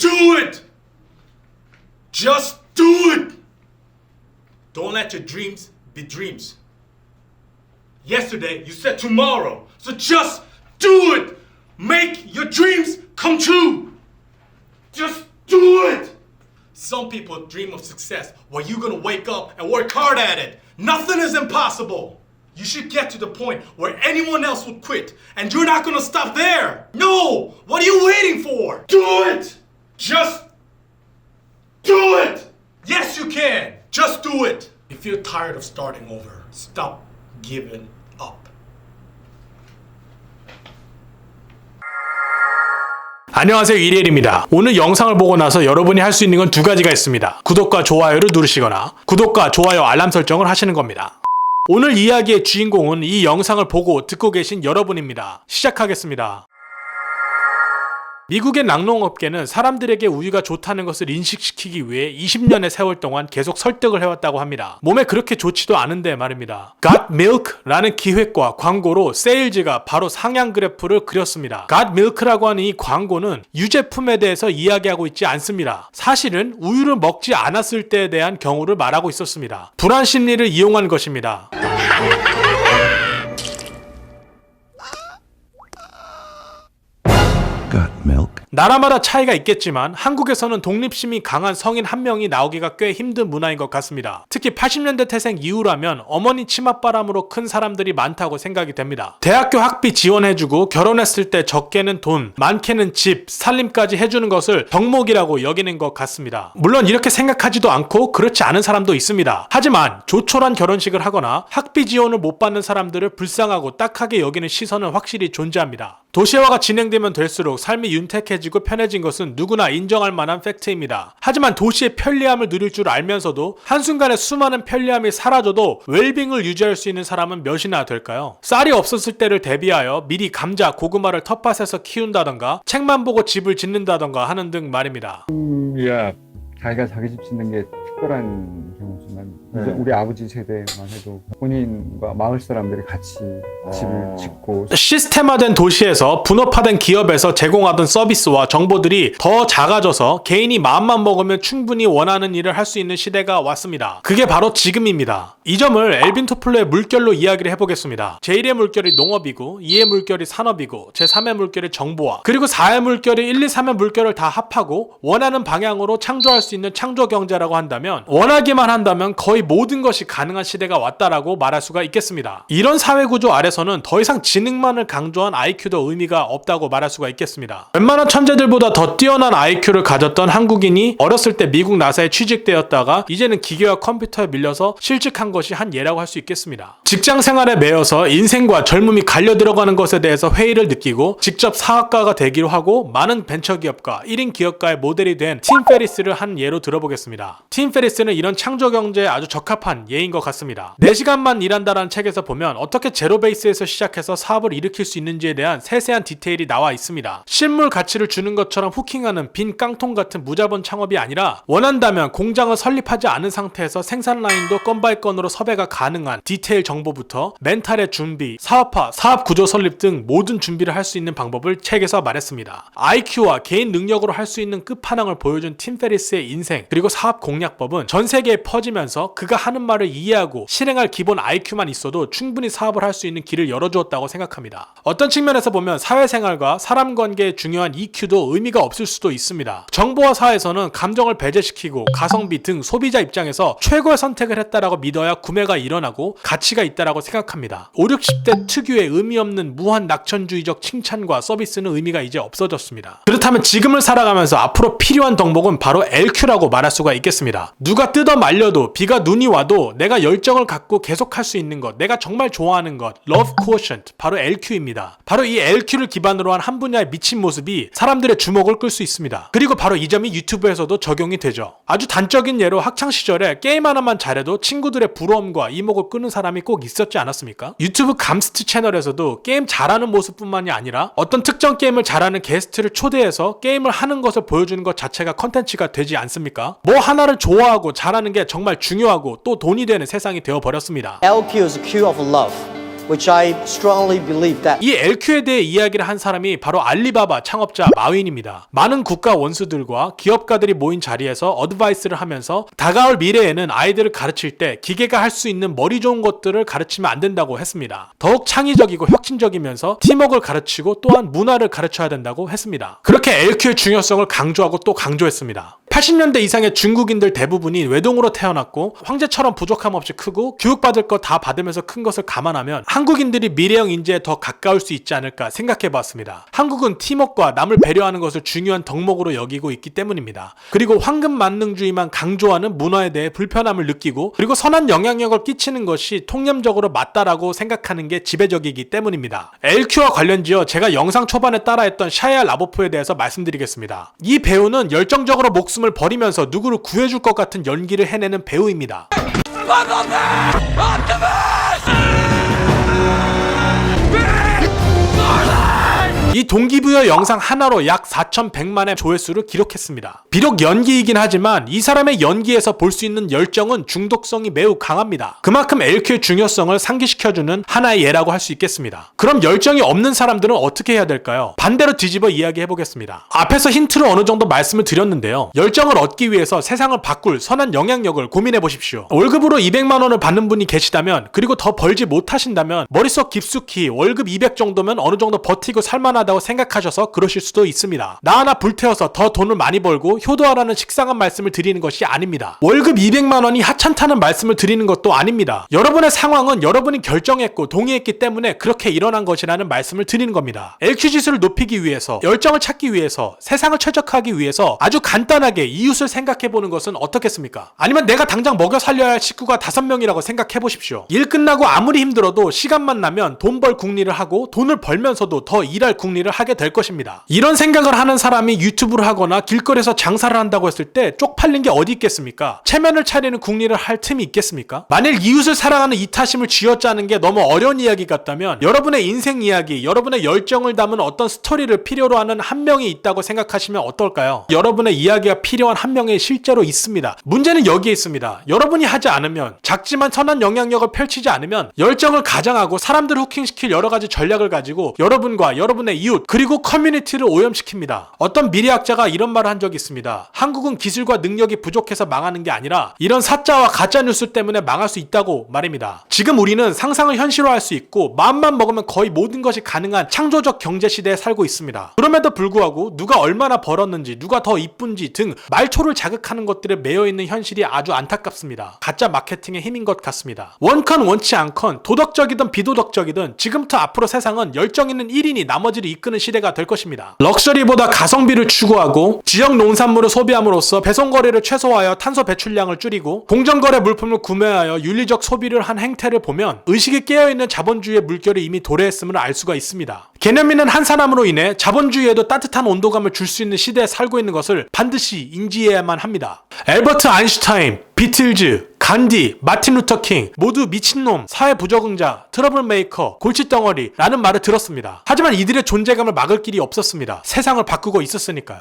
do it! Just do it! Don't let your dreams be dreams. Yesterday you said tomorrow, so just do it! Make your dreams come true! Just do it! Some people dream of success where you're gonna wake up and work hard at it. Nothing is impossible. You should get to the point where anyone else would quit, and you're not gonna stop there. No! What are you waiting for? Do it! Just do it! Yes, you can! Just do it! If you're tired of starting over, stop giving up. 안녕하세요, 이리엘입니다. 오늘 영상을 보고 나서 여러분이 할 수 있는 건 두 가지가 있습니다. 구독과 좋아요를 누르시거나 구독과 좋아요 알람 설정을 하시는 겁니다. 오늘 이야기의 주인공은 이 영상을 보고 듣고 계신 여러분입니다. 시작하겠습니다. 미국의 낙농업계는 사람들에게 우유가 좋다는 것을 인식시키기 위해 20년의 세월 동안 계속 설득을 해왔다고 합니다. 몸에 그렇게 좋지도 않은데 말입니다. Got Milk라는 기획과 광고로 세일즈가 바로 상향 그래프를 그렸습니다. Got Milk라고 하는 이 광고는 유제품에 대해서 이야기하고 있지 않습니다. 사실은 우유를 먹지 않았을 때에 대한 경우를 말하고 있었습니다. 불안 심리를 이용한 것입니다. 나라마다 차이가 있겠지만 한국에서는 독립심이 강한 성인 한 명이 나오기가 꽤 힘든 문화인 것 같습니다. 특히 80년대 태생 이후라면 어머니 치맛바람으로 큰 사람들이 많다고 생각이 됩니다. 대학교 학비 지원해주고 결혼했을 때 적게는 돈, 많게는 집, 살림까지 해주는 것을 덕목이라고 여기는 것 같습니다. 물론 이렇게 생각하지도 않고 그렇지 않은 사람도 있습니다. 하지만 조촐한 결혼식을 하거나 학비 지원을 못 받는 사람들을 불쌍하고 딱하게 여기는 시선은 확실히 존재합니다. 도시화가 진행되면 될수록 삶이 윤택해지고 편해진 것은 누구나 인정할 만한 팩트입니다. 하지만 도시의 편리함을 누릴 줄 알면서도 한순간에 수많은 편리함이 사라져도 웰빙을 유지할 수 있는 사람은 몇이나 될까요? 쌀이 없었을 때를 대비하여 미리 감자, 고구마를 텃밭에서 키운다던가 책만 보고 집을 짓는다던가 하는 등 말입니다. 자기가 자기 집 짓는 게 특별한 경우지만 이제 우리 아버지 세대만 해도 본인과 마을 사람들이 같이 집을 짓고 시스템화된 도시에서 분업화된 기업에서 제공하던 서비스와 정보들이 더 작아져서 개인이 마음만 먹으면 충분히 원하는 일을 할 수 있는 시대가 왔습니다. 그게 바로 지금입니다. 이 점을 엘빈 토플러의 물결로 이야기를 해보겠습니다. 제1의 물결이 농업이고 2의 물결이 산업이고 제3의 물결이 정보화, 그리고 4의 물결이 1, 2, 3의 물결을 다 합하고 원하는 방향으로 창조할 수 있는 창조경제라고 한다면, 원하기만 한다면 거의 모든 것이 가능한 시대가 왔다라고 말할 수가 있겠습니다. 이런 사회구조 아래서는 더 이상 지능만을 강조한 IQ도 의미가 없다고 말할 수가 있겠습니다. 웬만한 천재들보다 더 뛰어난 IQ를 가졌던 한국인이 어렸을 때 미국 나사에 취직되었다가 이제는 기계와 컴퓨터에 밀려서 실직한 것이 한 예라고 할 수 있겠습니다. 직장 생활에 매여서 인생과 젊음이 갈려 들어가는 것에 대해서 회의를 느끼고 직접 사업가가 되기로 하고 많은 벤처기업가, 1인 기업가의 모델이 된 팀 페리스를 한 예로 들어보겠습니다. 팀 페리스는 이런 창조경제에 아주 적합한 예인 것 같습니다. 4시간만 일한다라는 책에서 보면 어떻게 제로 베이스에서 시작해서 사업을 일으킬 수 있는지에 대한 세세한 디테일이 나와 있습니다. 실물 가치를 주는 것처럼 후킹하는 빈 깡통 같은 무자본 창업이 아니라 원한다면 공장을 설립하지 않은 상태에서 생산 라인도 건 바이 건으로 섭외가 가능한 디테일 정보부터 멘탈의 준비, 사업화, 사업 구조 설립 등 모든 준비를 할 수 있는 방법을 책에서 말했습니다. IQ와 개인 능력으로 할 수 있는 끝판왕을 보여준 팀 페리스의 인생 그리고 사업 공략법은 전 세계에 퍼지면서 그가 하는 말을 이해하고 실행할 기본 IQ만 있어도 충분히 사업을 할 수 있는 길을 열어주었다고 생각합니다. 어떤 측면에서 보면 사회생활과 사람 관계에 중요한 EQ도 의미가 없을 수도 있습니다. 정보화 사회에서는 감정을 배제시키고 가성비 등 소비자 입장에서 최고의 선택을 했다라고 믿어야 구매가 일어나고 가치가 있다라고 생각합니다. 5, 60대 특유의 의미 없는 무한 낙천주의적 칭찬과 서비스는 의미가 이제 없어졌습니다. 그렇다면 지금을 살아가면서 앞으로 필요한 덕목은 바로 LQ라고 말할 수가 있겠습니다. 누가 뜯어 말려도 비가 눈이 와도 내가 열정을 갖고 계속할 수 있는 것, 내가 정말 좋아하는 것, Love Quotient, 바로 LQ입니다. 바로 이 LQ를 기반으로 한 분야의 미친 모습이 사람들의 주목을 끌 수 있습니다. 그리고 바로 이 점이 유튜브에서도 적용이 되죠. 아주 단적인 예로 학창시절에 게임 하나만 잘해도 친구들의 부러움과 이목을 끄는 사람이 꼭 있었지 않았습니까? 유튜브 감스트 채널에서도 게임 잘하는 모습뿐만이 아니라 어떤 특정 게임을 잘하는 게스트를 초대해서 게임을 하는 것을 보여주는 것 자체가 컨텐츠가 되지 않습니까? 뭐 하나를 좋아하고 잘하는 게 정말 중요하고 또 돈이 되는 세상이 되어버렸습니다. LQ is a Q of love. which I strongly believe that 이 LQ에 대해 이야기를 한 사람이 바로 알리바바 창업자 마윈입니다. 많은 국가 원수들과 기업가들이 모인 자리에서 어드바이스를 하면서 다가올 미래에는 아이들을 가르칠 때 기계가 할 수 있는 머리 좋은 것들을 가르치면 안 된다고 했습니다. 더욱 창의적이고 혁신적이면서 팀워크를 가르치고 또한 문화를 가르쳐야 된다고 했습니다. 그렇게 LQ의 중요성을 강조하고 또 강조했습니다. 80년대 이상의 중국인들 대부분이 외동으로 태어났고 황제처럼 부족함 없이 크고 교육받을 거 다 받으면서 큰 것을 감안하면 한국인들이 미래형 인재에 더 가까울 수 있지 않을까 생각해봤습니다. 한국은 팀워크와 남을 배려하는 것을 중요한 덕목으로 여기고 있기 때문입니다. 그리고 황금 만능주의만 강조하는 문화에 대해 불편함을 느끼고 그리고 선한 영향력을 끼치는 것이 통념적으로 맞다라고 생각하는 게 지배적이기 때문입니다. LQ와 관련지어 제가 영상 초반에 따라했던 샤이아 라보프에 대해서 말씀드리겠습니다. 이 배우는 열정적으로 목숨을 버리면서 누구를 구해줄 것 같은 연기를 해내는 배우입니다. 이 동기부여 영상 하나로 약 4,100만의 조회수를 기록했습니다. 비록 연기이긴 하지만 이 사람의 연기에서 볼 수 있는 열정은 중독성이 매우 강합니다. 그만큼 LQ의 중요성을 상기시켜주는 하나의 예라고 할 수 있겠습니다. 그럼 열정이 없는 사람들은 어떻게 해야 될까요? 반대로 뒤집어 이야기해보겠습니다. 앞에서 힌트를 어느 정도 말씀을 드렸는데요. 열정을 얻기 위해서 세상을 바꿀 선한 영향력을 고민해보십시오. 월급으로 200만 원을 받는 분이 계시다면 그리고 더 벌지 못하신다면 머릿속 깊숙이 월급 200 정도면 어느 정도 버티고 살만하다고 생각하셔서 그러실 수도 있습니다. 나 하나 불태워서 더 돈을 많이 벌고 효도하라는 식상한 말씀을 드리는 것이 아닙니다. 월급 200만 원이 하찮다는 말씀을 드리는 것도 아닙니다. 여러분의 상황은 여러분이 결정했고 동의했기 때문에 그렇게 일어난 것이라는 말씀을 드리는 겁니다. LQ 지수를 높이기 위해서, 열정을 찾기 위해서, 세상을 최적화하기 위해서 아주 간단하게 이웃을 생각해보는 것은 어떻겠습니까? 아니면 내가 당장 먹여 살려야 할 식구가 5명이라고 생각해보십시오. 일 끝나고 아무리 힘들어도 시간만 나면 돈 벌 궁리를 하고 돈을 벌면서도 더 일할 궁리를 하게 될 것입니다. 이런 생각을 하는 사람이 유튜브를 하거나 길거리에서 장사를 한다고 했을 때 쪽팔린 게 어디 있겠습니까? 체면을 차리는 궁리를 할 틈이 있겠습니까? 만일 이웃을 사랑하는 이타심을 쥐어짜는 게 너무 어려운 이야기 같다면 여러분의 인생 이야기, 여러분의 열정을 담은 어떤 스토리를 필요로 하는 한 명이 있다고 생각하시면 어떨까요? 여러분의 이야기가 필요한 한 명이 실제로 있습니다. 문제는 여기에 있습니다. 여러분이 하지 않으면, 작지만 선한 영향력을 펼치지 않으면 열정을 가장하고 사람들을 후킹시킬 여러 가지 전략을 가지고 여러분과 여러분의 이웃 그리고 커뮤니티를 오염시킵니다. 어떤 미래학자가 이런 말을 한 적이 있습니다. 한국은 기술과 능력이 부족해서 망하는 게 아니라 이런 사짜와 가짜뉴스 때문에 망할 수 있다고 말입니다. 지금 우리는 상상을 현실화할 수 있고 마음만 먹으면 거의 모든 것이 가능한 창조적 경제 시대에 살고 있습니다. 그럼에도 불구하고 누가 얼마나 벌었는지 누가 더 이쁜지 등 말초를 자극하는 것들에 매여있는 현실이 아주 안타깝습니다. 가짜 마케팅의 힘인 것 같습니다. 원컨 원치 않건 도덕적이든 비도덕적이든 지금부터 앞으로 세상은 열정 있는 1인이 나머지를 이끄는 시대가 될 것입니다. 럭셔리보다 가성비를 추구하고 지역 농산물을 소비함으로써 배송거리를 최소화하여 탄소 배출량을 줄이고 공정거래 물품을 구매하여 윤리적 소비를 한 행태를 보면 의식이 깨어있는 자본주의의 물결이 이미 도래했음을 알 수가 있습니다. 개념 있는 한 사람으로 인해 자본주의에도 따뜻한 온도감을 줄 수 있는 시대에 살고 있는 것을 반드시 인지해야만 합니다. 엘버트 아인슈타인, 비틀즈, 간디, 마틴 루터 킹 모두 미친놈, 사회 부적응자, 트러블 메이커, 골칫덩어리 라는 말을 들었습니다. 하지만 이들의 존재감을 막을 길이 없었습니다. 세상을 바꾸고 있었으니까요.